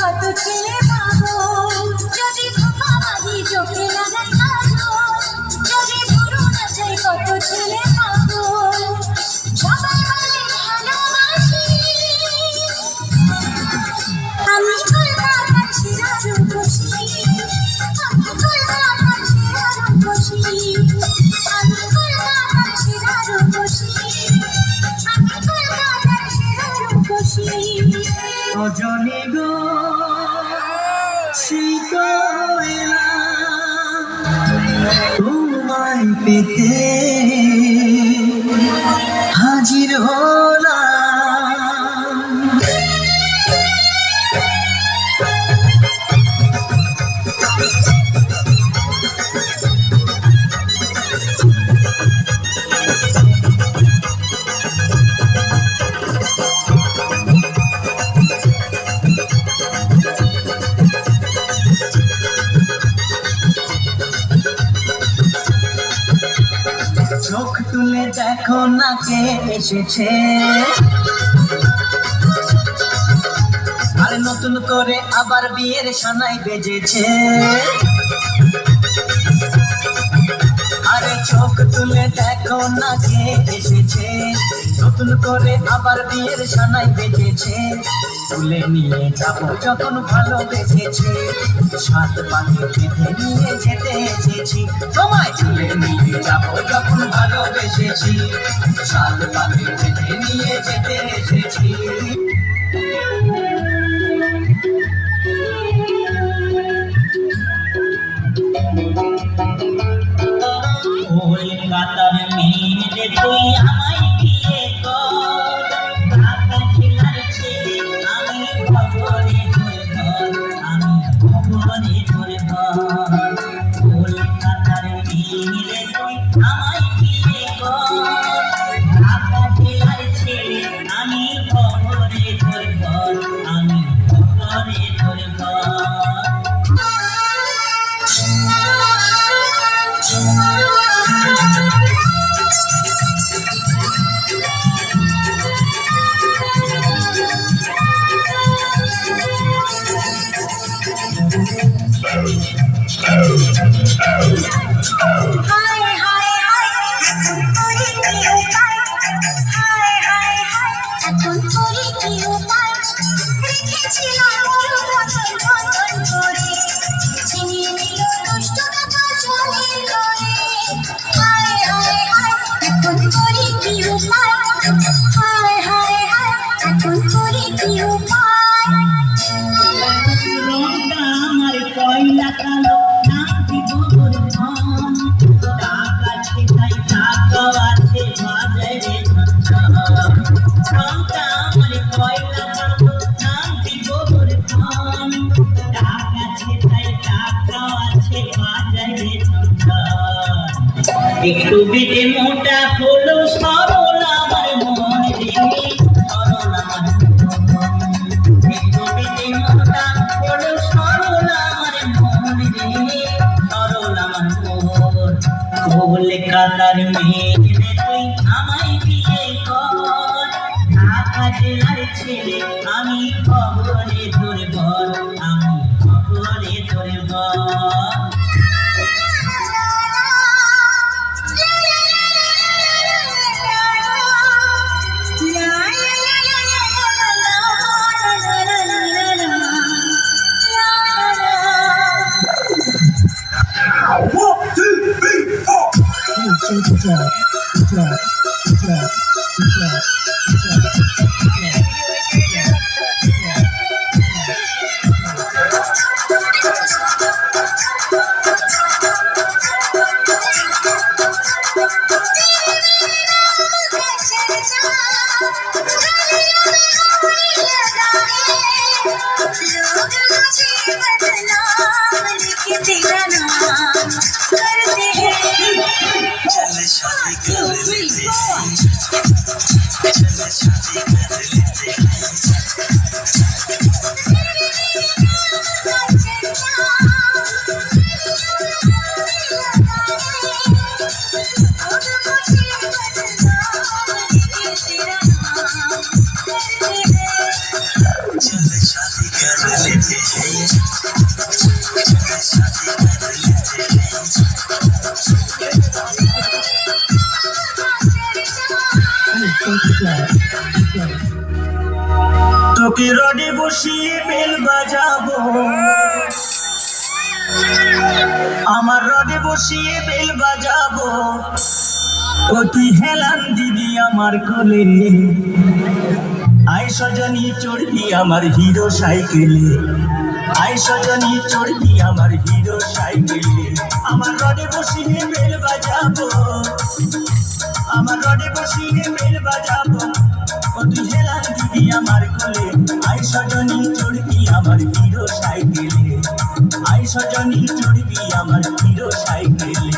কত ছেলে পাগল, যদি খোপা বাঁধি চোখে লাগাই কাজল, যদি ভুরু নাচাই কত ছেলে পাগল, সবাই বলে ভালোবাসি। আমি কলকাতার সেরা রূপসী, আমি কলকাতার সেরা রূপসী, আমি কলকাতার সেরা রূপসী, আমি কলকাতার সেরা রূপসী। রজনী গো শিকোয়েলা তোমায় পেতে হাজির হলাম। চোখ তুলে দেখো না কে এসেছে, আর নতুন করে আবার বিয়ের সানাই বেজেছে। আরে চোখ তুলে দেখো না কে এসেছে, নতুন করে আবার বিয়ের সানাই বেজেছে। তুলে নিয়ে যাবো যখন ভালোবেসেছে, সাত পাখি বেঁধে নিয়ে যেতে এসেছি। তোমায় তুলে নিয়ে যাবো যখন ভালোবেসেছি, সাত পাখি বেঁধে নিয়ে যেতে এসেছি। কলকাতার মেয়ে তুই আমায় বিয়ে কর, ঢাকা জেলার ছেলে আমি খবরে ধর, আমি খবরে ধর। কলকাতার মেয়ে তুই আমায় বিয়ে কর, ঢাকা জেলার ছেলে আমি খবরে ধর, আমি খবরে ধর। একটু বেটে মোটা হলো সরল আমার মন রে, সরল আমার একটু বেটে মোটা হলো সরল আমার মন রে, সরল আমার মন। কলকাতার মেয়ে তুই আমায় বিয়ে কর, ঢাকা জেলার ছেলে আমি খবরে ধরব, আমি খবরে ধরব। তোকে রডে বসিয়ে বেল বাজাবো, আমার রডে বসিয়ে বেল বাজাবো, ও তুই হেলান দিবি আমার কোলে, আয় সজনী চড়বি আমার হিরো সাইকেলে, আয় সজনী চড়বি আমার হিরো সাইকেলে। আমার রডে বসিয়ে বেল বাজাবো, আমার রডে বসিয়ে বেল বাজাবো, ও তুই হেলান দিবি আমার কোলে, আয় সজনী চড়বি আমার হিরো সাইকেলে, আয় সজনী চড়বি আমার হিরো সাইকেলে।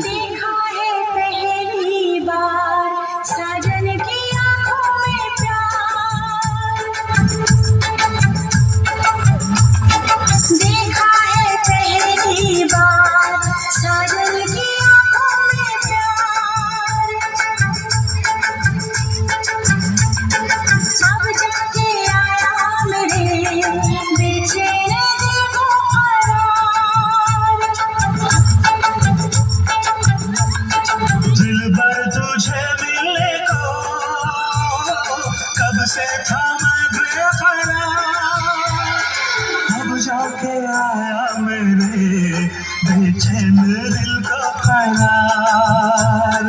देखा है पहली बार साजन की आंखों में प्यार, देखा है पहली बार साजन की आंखों में प्यार, अब जाके आया मेरे बेचैन दिल को करार। दिल भर तुझे मिलने को कब से था मैं बेकरार, अब जाके आया मेरे बेचैन दिल को करार।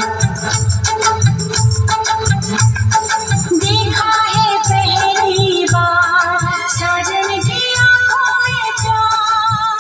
देखा है पहली बार साजन की आंखों में प्यार,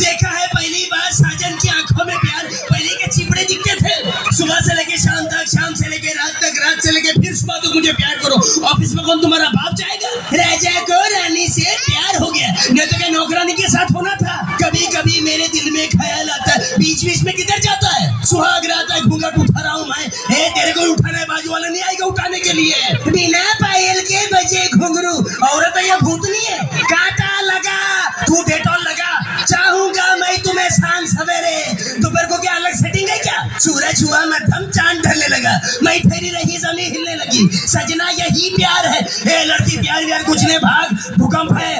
देखा है पहली बार साजन की आंखों में प्यार। पहले के चिपड़े दिखते थे, सुबह से लेके शाम तक, शाम से लेके रात तक, रात से लेके फिर सुबह तक मुझे प्यार करो। ऑफिस में कौन तुम्हारा बाप जाएगा? राजा को रानी से प्यार हो गया, नहीं तो क्या नौकरानी के साथ होना था। कभी कभी मेरे दिल में ख्याल आता है, बीच बीच में किधर जाता है? सुहाग रात है, घूंघट उठा रहा हूँ मैं, तेरे को उठाना है, बाजू वाला नहीं आएगा उठाने के लिए। बिना पायल के बजे घुंघरू, औरत है या भूतनी है? कांटा लगा, तू डेटॉल लगा, चाहूंगा मैं तुम्हें शाम सवेरे। दोपहर को क्या अलग सेटिंग है क्या? सूरज हुआ मध्यम, चांद ढलने लगा, मैं ठहरी रही, जमीन हिलने लगी। सजना यही प्यार है। ए लड़की, प्यार व्यार कुछ नहीं, भाग, भूकंप है।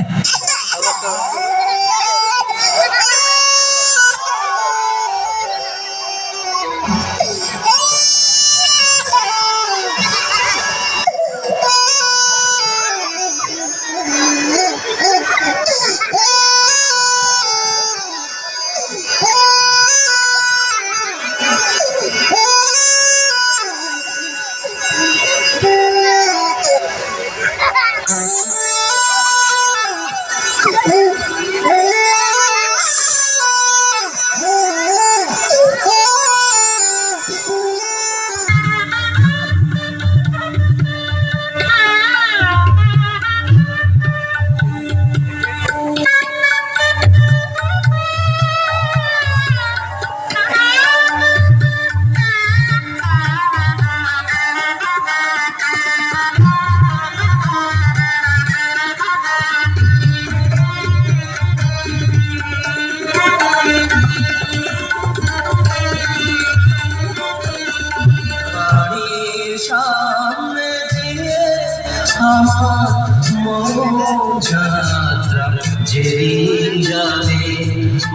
যাত্রা যেদিন যাবে,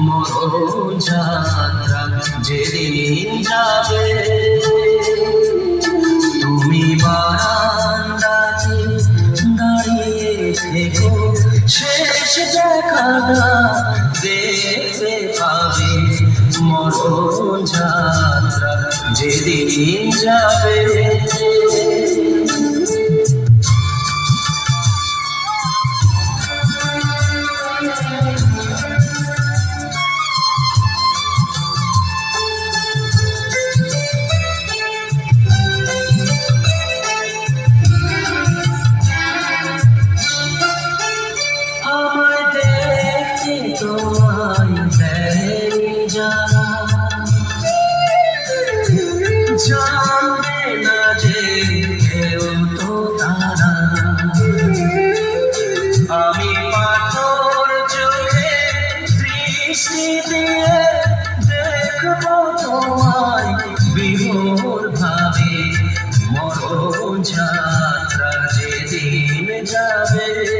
মরণ যাত্রা যেদিন যাবে, তুমি বারান্দাতে দাঁড়িয়ে থেকো, শেষ দেখাটা দেখতে পাবে, মরণ যাত্রা যেদিন যাবে। যাবে